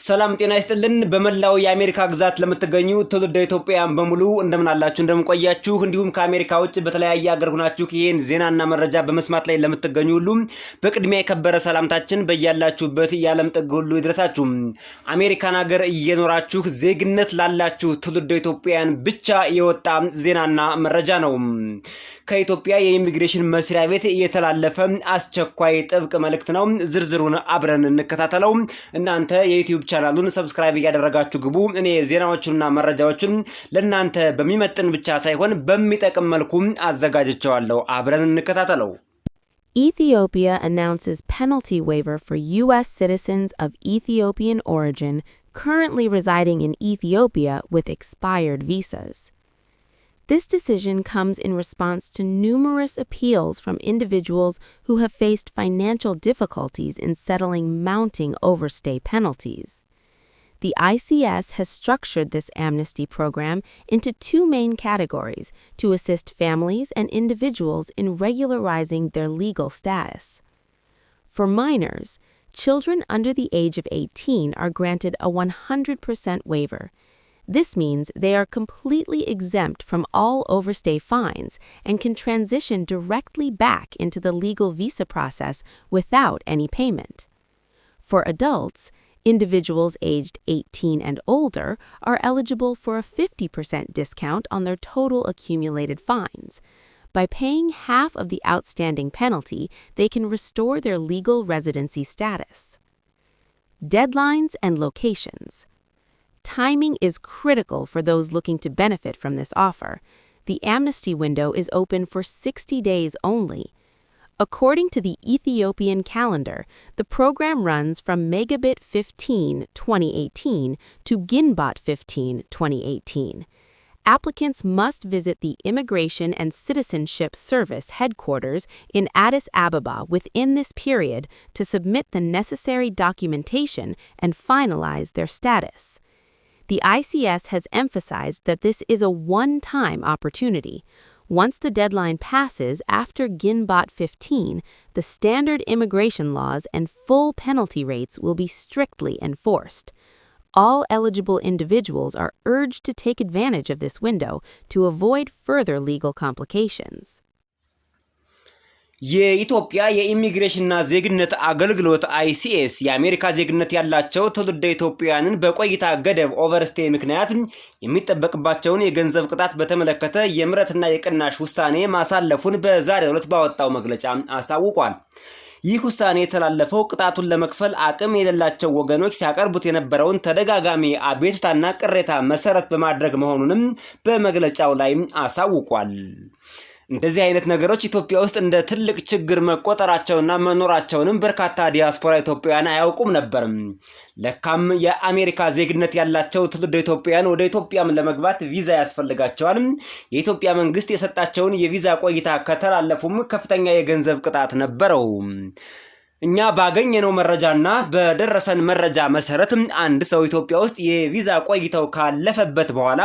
ሰላም ጤና ይስጥልን በመላው የአሜሪካ ግዛት ለምትገኙ ትውልደ ኢትዮጵያውያን በሙሉ እንደምን አላችሁ እንደምን ቆያችሁ እንዲሁም ከአሜሪካ ውጭ በተለያየ ሀገር ሆናችሁ ይሄን ዜናና መረጃ በመስማት ላይ ለምትገኙ ሁሉ በቅድሚያ የከበረ ሰላምታችን በእያላችሁበት የዓለም ጥግ ሁሉ ይድረሳችሁ። አሜሪካን ሀገር እየኖራችሁ ዜግነት ላላችሁ ትውልደ ኢትዮጵያውያን ብቻ የወጣ ዜናና መረጃ ነው። ከኢትዮጵያ የኢሚግሬሽን መስሪያ ቤት የተላለፈ አስቸኳይ ጥብቅ መልእክት ነው። ዝርዝሩን አብረን እንከታተለው። እናንተ የዩቲዩብ ቻናሉን ሰብስክራይብ ያደረጋችሁ ግቡ። እኔ ዜናዎቹንና መረጃዎቹን ለእናንተ በሚመጥን ብቻ ሳይሆን በሚጠቅም መልኩ አዘጋጅቻለሁ። አብረን እንከታተለው። Ethiopia announces penalty waiver for U.S. citizens of Ethiopian origin currently residing in Ethiopia with expired visas. This decision comes in response to numerous appeals from individuals who have faced financial difficulties in settling mounting overstay penalties. The ICS has structured this amnesty program into two main categories to assist families and individuals in regularizing their legal status. For minors, children under the age of 18 are granted a 100% waiver. This means they are completely exempt from all overstay fines and can transition directly back into the legal visa process without any payment. For adults, individuals aged 18 and older are eligible for a 50% discount on their total accumulated fines. By paying half of the outstanding penalty, they can restore their legal residency status. Deadlines and locations. Timing is critical for those looking to benefit from this offer. The amnesty window is open for 60 days only. According to the Ethiopian calendar, the program runs from Megabit 15, 2018 to Ginbot 15, 2018. Applicants must visit the Immigration and Citizenship Service headquarters in Addis Ababa within this period to submit the necessary documentation and finalize their status. The ICS has emphasized that this is a one-time opportunity. Once the deadline passes after Ginbot 15, the standard immigration laws and full penalty rates will be strictly enforced. All eligible individuals are urged to take advantage of this window to avoid further legal complications. የኢትዮጵያ የኢሚግሬሽንና ዜግነት አገልግሎት አይሲኤስ የአሜሪካ ዜግነት ያላቸው ትውልደ ኢትዮጵያውያንን በቆይታ ገደብ ኦቨርስቴ ምክንያት የሚጠበቅባቸውን የገንዘብ ቅጣት በተመለከተ የምህረትና የቅናሽ ውሳኔ ማሳለፉን በዛሬው ዕለት ባወጣው መግለጫ አሳውቋል። ይህ ውሳኔ የተላለፈው ቅጣቱን ለመክፈል አቅም የሌላቸው ወገኖች ሲያቀርቡት የነበረውን ተደጋጋሚ አቤቱታና ቅሬታ መሰረት በማድረግ መሆኑንም በመግለጫው ላይ አሳውቋል። እንደዚህ አይነት ነገሮች ኢትዮጵያ ውስጥ እንደ ትልቅ ችግር መቆጠራቸውና መኖራቸውንም በርካታ ዲያስፖራ ኢትዮጵያውያን አያውቁም ነበር። ለካም የአሜሪካ ዜግነት ያላቸው ትውልደ ኢትዮጵያውያን ወደ ኢትዮጵያም ለመግባት ቪዛ ያስፈልጋቸዋል። የኢትዮጵያ መንግስት የሰጣቸውን የቪዛ ቆይታ ከተላለፉም ከፍተኛ የገንዘብ ቅጣት ነበረው። እኛ ባገኘነው መረጃና በደረሰን መረጃ መሰረት አንድ ሰው ኢትዮጵያ ውስጥ የቪዛ ቆይታው ካለፈበት በኋላ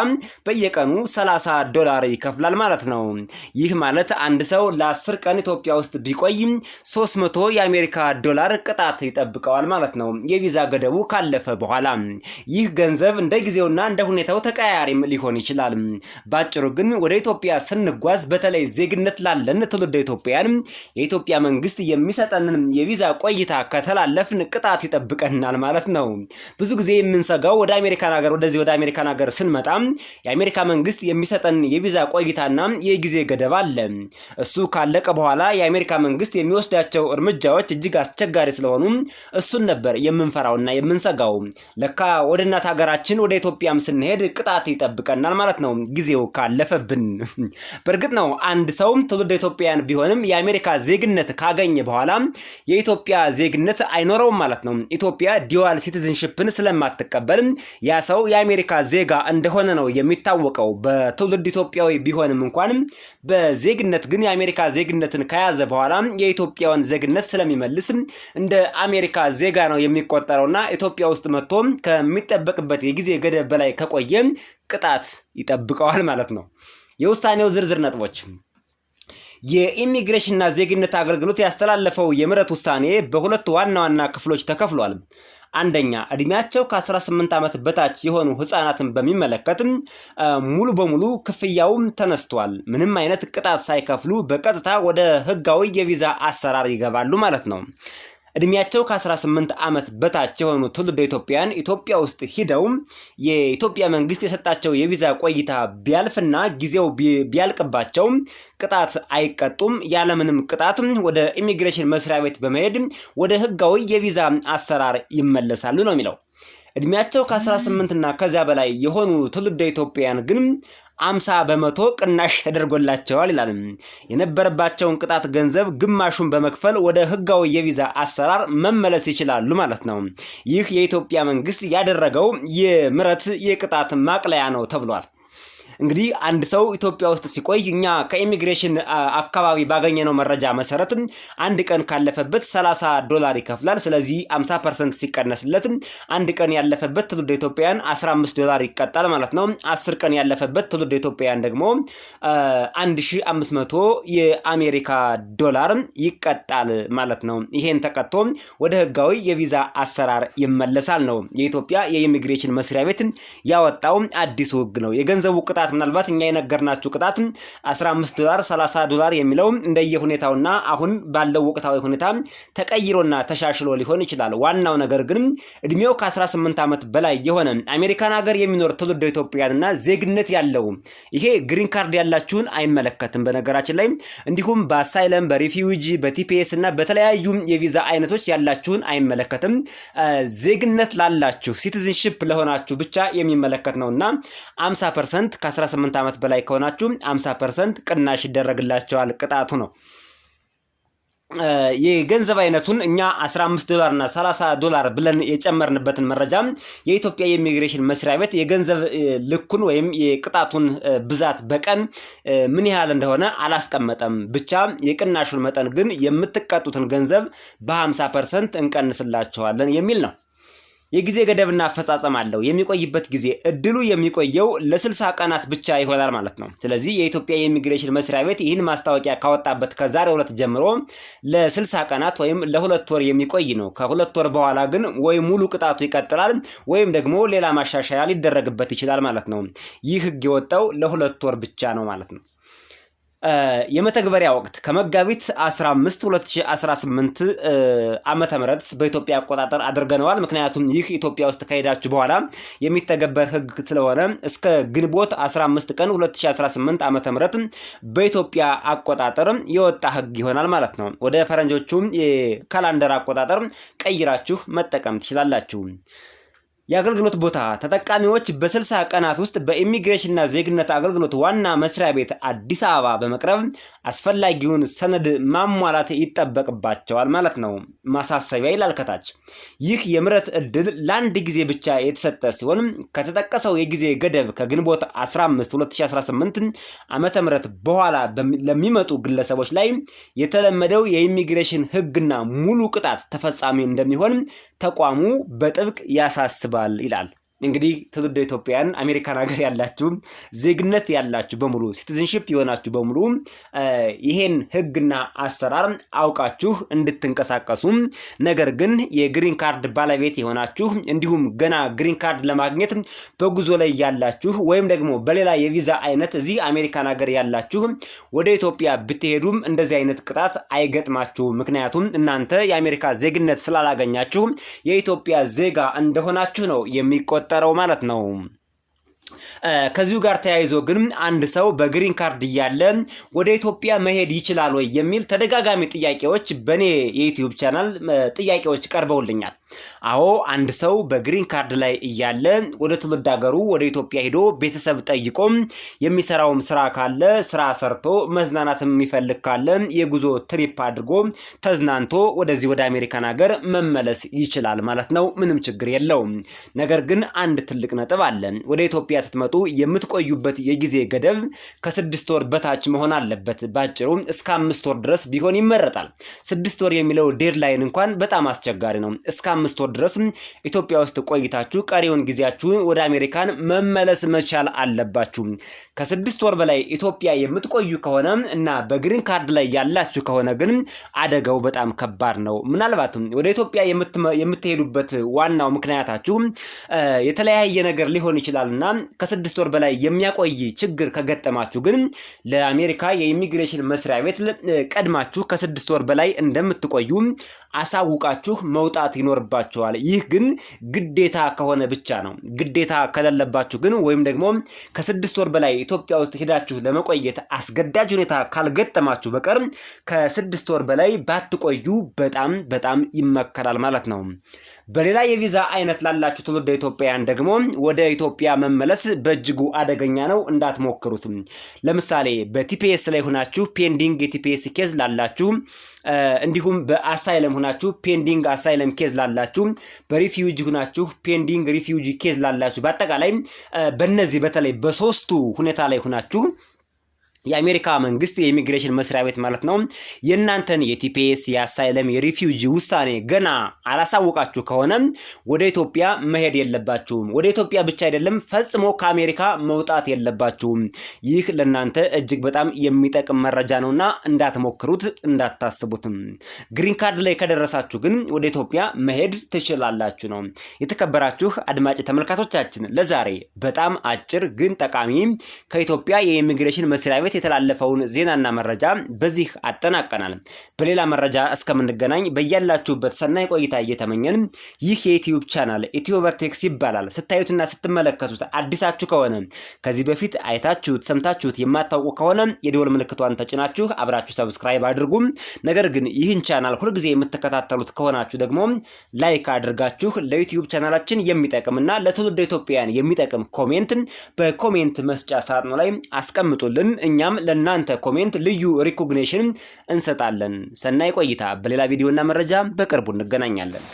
በየቀኑ $30 ይከፍላል ማለት ነው። ይህ ማለት አንድ ሰው ለ10 ቀን ኢትዮጵያ ውስጥ ቢቆይ $300 የአሜሪካ ዶላር ቅጣት ይጠብቀዋል ማለት ነው የቪዛ ገደቡ ካለፈ በኋላ። ይህ ገንዘብ እንደ ጊዜውና እንደ ሁኔታው ተቀያያሪም ሊሆን ይችላል። ባጭሩ ግን ወደ ኢትዮጵያ ስንጓዝ በተለይ ዜግነት ላለን ትውልደ ኢትዮጵያውያን የኢትዮጵያ መንግስት የሚሰጠንን የቪዛ ቆይታ ከተላለፍን ቅጣት ይጠብቀናል ማለት ነው። ብዙ ጊዜ የምንሰጋው ወደ አሜሪካን ሀገር ስንመጣ የአሜሪካ መንግስት የሚሰጠን የቪዛ ቆይታና የጊዜ ገደብ አለ። እሱ ካለቀ በኋላ የአሜሪካ መንግስት የሚወስዳቸው እርምጃዎች እጅግ አስቸጋሪ ስለሆኑ እሱን ነበር የምንፈራውና የምንሰጋው። ለካ ወደ እናት ሀገራችን ወደ ኢትዮጵያም ስንሄድ ቅጣት ይጠብቀናል ማለት ነው ጊዜው ካለፈብን። በእርግጥ ነው አንድ ሰው ትውልደ ኢትዮጵያውያን ቢሆንም የአሜሪካ ዜግነት ካገኘ በኋላ የኢትዮጵያ ዜግነት አይኖረውም ማለት ነው። ኢትዮጵያ ዲዋል ሲቲዝንሺፕን ስለማትቀበል ያ ሰው የአሜሪካ ዜጋ እንደሆነ ነው የሚታወቀው። በትውልድ ኢትዮጵያዊ ቢሆንም እንኳን በዜግነት ግን የአሜሪካ ዜግነትን ከያዘ በኋላ የኢትዮጵያውን ዜግነት ስለሚመልስ እንደ አሜሪካ ዜጋ ነው የሚቆጠረውና ኢትዮጵያ ውስጥ መጥቶ ከሚጠበቅበት የጊዜ ገደብ በላይ ከቆየ ቅጣት ይጠብቀዋል ማለት ነው። የውሳኔው ዝርዝር ነጥቦች የኢሚግሬሽንና ዜግነት አገልግሎት ያስተላለፈው የምህረት ውሳኔ በሁለት ዋና ክፍሎች ተከፍሏል። አንደኛ እድሜያቸው ከ18 ዓመት በታች የሆኑ ህፃናትን በሚመለከት ሙሉ በሙሉ ክፍያው ተነስቷል። ምንም አይነት ቅጣት ሳይከፍሉ በቀጥታ ወደ ህጋዊ የቪዛ አሰራር ይገባሉ ማለት ነው። እድሜያቸው ከ18 ዓመት በታች የሆኑ ትውልደ ኢትዮጵያውያን ኢትዮጵያ ውስጥ ሂደው የኢትዮጵያ መንግስት የሰጣቸው የቪዛ ቆይታ ቢያልፍና ጊዜው ቢያልቅባቸው ቅጣት አይቀጡም። ያለምንም ቅጣት ወደ ኢሚግሬሽን መስሪያ ቤት በመሄድ ወደ ህጋዊ የቪዛ አሰራር ይመለሳሉ ነው የሚለው። እድሜያቸው ከ18 እና ከዚያ በላይ የሆኑ ትውልደ ኢትዮጵያውያን ግን 50% ቅናሽ ተደርጎላቸዋል ይላል። የነበረባቸውን ቅጣት ገንዘብ ግማሹን በመክፈል ወደ ህጋዊ የቪዛ አሰራር መመለስ ይችላሉ ማለት ነው። ይህ የኢትዮጵያ መንግስት ያደረገው የምህረት የቅጣት ማቅለያ ነው ተብሏል። እንግዲህ አንድ ሰው ኢትዮጵያ ውስጥ ሲቆይ እኛ ከኢሚግሬሽን አካባቢ ባገኘነው መረጃ መሰረት አንድ ቀን ካለፈበት $30 ይከፍላል። ስለዚህ 50% ሲቀነስለት አንድ ቀን ያለፈበት ትውልደ ኢትዮጵያውያን $15 ይቀጣል ማለት ነው። 10 ቀን ያለፈበት ትውልደ ኢትዮጵያውያን ደግሞ 1500 የአሜሪካ ዶላር ይቀጣል ማለት ነው። ይሄን ተቀጥቶ ወደ ህጋዊ የቪዛ አሰራር ይመለሳል ነው የኢትዮጵያ የኢሚግሬሽን መስሪያ ቤት ያወጣው አዲሱ ህግ ነው። የገንዘቡ ቅጣት ምናልባት እኛ የነገርናችሁ ቅጣት $15 $30 የሚለው እንደየሁኔታውና አሁን ባለው ወቅታዊ ሁኔታ ተቀይሮና ተሻሽሎ ሊሆን ይችላል። ዋናው ነገር ግን እድሜው ከ18 ዓመት በላይ የሆነ አሜሪካን ሀገር የሚኖር ትውልደ ኢትዮጵያውያንና ዜግነት ያለው ይሄ ግሪን ካርድ ያላችሁን አይመለከትም በነገራችን ላይ እንዲሁም በአሳይለም በሪፊውጂ በቲፒኤስ እና በተለያዩ የቪዛ አይነቶች ያላችሁን አይመለከትም። ዜግነት ላላችሁ ሲቲዝንሺፕ ለሆናችሁ ብቻ የሚመለከት ነውና 50% ከ18 ዓመት በላይ ከሆናችሁ 50% ቅናሽ ይደረግላቸዋል ቅጣቱ ነው። የገንዘብ አይነቱን እኛ $15 እና $30 ብለን የጨመርንበትን መረጃ የኢትዮጵያ የኢሚግሬሽን መስሪያ ቤት የገንዘብ ልኩን ወይም የቅጣቱን ብዛት በቀን ምን ያህል እንደሆነ አላስቀመጠም። ብቻ የቅናሹን መጠን ግን የምትቀጡትን ገንዘብ በ50% እንቀንስላቸዋለን የሚል ነው። የጊዜ ገደብና አፈጻጸም አለው። የሚቆይበት ጊዜ እድሉ የሚቆየው ለ60 ቀናት ብቻ ይሆናል ማለት ነው። ስለዚህ የኢትዮጵያ የኢሚግሬሽን መስሪያ ቤት ይህን ማስታወቂያ ካወጣበት ከዛሬ ዕለት ጀምሮ ለ60 ቀናት ወይም ለ2 ወር የሚቆይ ነው። ከ2 ወር በኋላ ግን ወይ ሙሉ ቅጣቱ ይቀጥላል ወይም ደግሞ ሌላ ማሻሻያ ሊደረግበት ይችላል ማለት ነው። ይህ ህግ የወጣው ለ2 ወር ብቻ ነው ማለት ነው። የመተግበሪያ ወቅት ከመጋቢት 15 2018 ዓመተ ምህረት በኢትዮጵያ አቆጣጠር አድርገነዋል። ምክንያቱም ይህ ኢትዮጵያ ውስጥ ከሄዳችሁ በኋላ የሚተገበር ህግ ስለሆነ እስከ ግንቦት 15 ቀን 2018 ዓመተ ምህረት በኢትዮጵያ አቆጣጠር የወጣ ህግ ይሆናል ማለት ነው። ወደ ፈረንጆቹም የካላንደር አቆጣጠር ቀይራችሁ መጠቀም ትችላላችሁ። የአገልግሎት ቦታ ተጠቃሚዎች በ60 ቀናት ውስጥ በኢሚግሬሽንና ዜግነት አገልግሎት ዋና መስሪያ ቤት አዲስ አበባ በመቅረብ አስፈላጊውን ሰነድ ማሟላት ይጠበቅባቸዋል ማለት ነው። ማሳሰቢያ ይላል ከታች። ይህ የምህረት እድል ለአንድ ጊዜ ብቻ የተሰጠ ሲሆን ከተጠቀሰው የጊዜ ገደብ ከግንቦት 15 2018 ዓመተ ምህረት በኋላ ለሚመጡ ግለሰቦች ላይ የተለመደው የኢሚግሬሽን ህግና ሙሉ ቅጣት ተፈጻሚ እንደሚሆን ተቋሙ በጥብቅ ያሳስባል ይላል። እንግዲህ ትውልደ ኢትዮጵያውያን አሜሪካን ሀገር ያላችሁ ዜግነት ያላችሁ በሙሉ ሲቲዝንሺፕ የሆናችሁ በሙሉ ይሄን ህግና አሰራር አውቃችሁ እንድትንቀሳቀሱ፣ ነገር ግን የግሪን ካርድ ባለቤት የሆናችሁ እንዲሁም ገና ግሪን ካርድ ለማግኘት በጉዞ ላይ ያላችሁ ወይም ደግሞ በሌላ የቪዛ አይነት እዚህ አሜሪካን ሀገር ያላችሁ ወደ ኢትዮጵያ ብትሄዱም እንደዚህ አይነት ቅጣት አይገጥማችሁ። ምክንያቱም እናንተ የአሜሪካ ዜግነት ስላላገኛችሁ የኢትዮጵያ ዜጋ እንደሆናችሁ ነው የሚቆጠረው ማለት ነው። ከዚሁ ጋር ተያይዞ ግን አንድ ሰው በግሪን ካርድ እያለ ወደ ኢትዮጵያ መሄድ ይችላል ወይ የሚል ተደጋጋሚ ጥያቄዎች በኔ የዩቲዩብ ቻናል ጥያቄዎች ቀርበውልኛል። አዎ አንድ ሰው በግሪን ካርድ ላይ እያለ ወደ ትውልድ ሀገሩ ወደ ኢትዮጵያ ሄዶ ቤተሰብ ጠይቆ የሚሰራውም ስራ ካለ ስራ ሰርቶ መዝናናትም የሚፈልግ ካለ የጉዞ ትሪፕ አድርጎ ተዝናንቶ ወደዚህ ወደ አሜሪካን ሀገር መመለስ ይችላል ማለት ነው። ምንም ችግር የለውም። ነገር ግን አንድ ትልቅ ነጥብ አለ። ወደ ኢትዮጵያ ስትመጡ የምትቆዩበት የጊዜ ገደብ ከ6 ወር በታች መሆን አለበት። ባጭሩ እስከ 5 ወር ድረስ ቢሆን ይመረጣል። 6 ወር የሚለው ዴድላይን እንኳን በጣም አስቸጋሪ ነው። እስከ 15 ወር ድረስ ኢትዮጵያ ውስጥ ቆይታችሁ ቀሪውን ጊዜያችሁን ወደ አሜሪካን መመለስ መቻል አለባችሁ። ከ6 ወር በላይ ኢትዮጵያ የምትቆዩ ከሆነ እና በግሪን ካርድ ላይ ያላችሁ ከሆነ ግን አደጋው በጣም ከባድ ነው። ምናልባት ወደ ኢትዮጵያ የምትሄዱበት ዋናው ምክንያታችሁ የተለያየ ነገር ሊሆን ይችላልና ከ6 ወር በላይ የሚያቆይ ችግር ከገጠማችሁ ግን ለአሜሪካ የኢሚግሬሽን መስሪያ ቤት ቀድማችሁ ከ6 ወር በላይ እንደምትቆዩ አሳውቃችሁ መውጣት ይኖርባችኋል። ይህ ግን ግዴታ ከሆነ ብቻ ነው። ግዴታ ከሌለባችሁ ግን ወይም ደግሞ ከ6 ወር በላይ ኢትዮጵያ ውስጥ ሄዳችሁ ለመቆየት አስገዳጅ ሁኔታ ካልገጠማችሁ በቀር ከ6 ወር በላይ ባትቆዩ በጣም ይመከራል ማለት ነው። በሌላ የቪዛ አይነት ላላችሁ ትውልደ ኢትዮጵያውያን ደግሞ ወደ ኢትዮጵያ መመለስ በእጅጉ አደገኛ ነው፣ እንዳትሞክሩት። ለምሳሌ በቲፒኤስ ላይ ሆናችሁ ፔንዲንግ የቲፒኤስ ኬዝ ላላችሁ፣ እንዲሁም በአሳይለም ሆናችሁ ፔንዲንግ አሳይለም ኬዝ ላላችሁ፣ በሪፊውጂ ሆናችሁ ፔንዲንግ ሪፊውጂ ኬዝ ላላችሁ፣ በአጠቃላይ በእነዚህ በተለይ በሶስቱ ሁኔታ ላይ ሆናችሁ የአሜሪካ መንግስት የኢሚግሬሽን መስሪያ ቤት ማለት ነው የእናንተን የቲፒኤስ የአሳይለም የሪፊውጂ ውሳኔ ገና አላሳወቃችሁ ከሆነ ወደ ኢትዮጵያ መሄድ የለባችሁም። ወደ ኢትዮጵያ ብቻ አይደለም ፈጽሞ ከአሜሪካ መውጣት የለባችሁም። ይህ ለእናንተ እጅግ በጣም የሚጠቅም መረጃ ነውና እንዳትሞክሩት፣ እንዳታስቡትም። ግሪን ካርድ ላይ ከደረሳችሁ ግን ወደ ኢትዮጵያ መሄድ ትችላላችሁ ነው። የተከበራችሁ አድማጭ ተመልካቾቻችን ለዛሬ በጣም አጭር ግን ጠቃሚ ከኢትዮጵያ የኢሚግሬሽን መስሪያ ቤት የተላለፈውን ዜናና መረጃ በዚህ አጠናቀናል። በሌላ መረጃ እስከምንገናኝ በያላችሁበት ሰናይ ቆይታ እየተመኘን ይህ የዩቲዩብ ቻናል ኢትዮቨርቴክስ ይባላል። ስታዩትና ስትመለከቱት አዲሳችሁ ከሆነ ከዚህ በፊት አይታችሁት ሰምታችሁት የማታውቁ ከሆነ የደወል ምልክቷን ተጭናችሁ አብራችሁ ሰብስክራይብ አድርጉ። ነገር ግን ይህን ቻናል ሁልጊዜ የምትከታተሉት ከሆናችሁ ደግሞ ላይክ አድርጋችሁ ለዩቲዩብ ቻናላችን የሚጠቅምና ለትውልደ ኢትዮጵያውያን የሚጠቅም ኮሜንት በኮሜንት መስጫ ሳጥኑ ላይ አስቀምጡልን። እኛም ለእናንተ ኮሜንት ልዩ ሪኮግኒሽን እንሰጣለን። ሰናይ ቆይታ። በሌላ ቪዲዮና መረጃ በቅርቡ እንገናኛለን።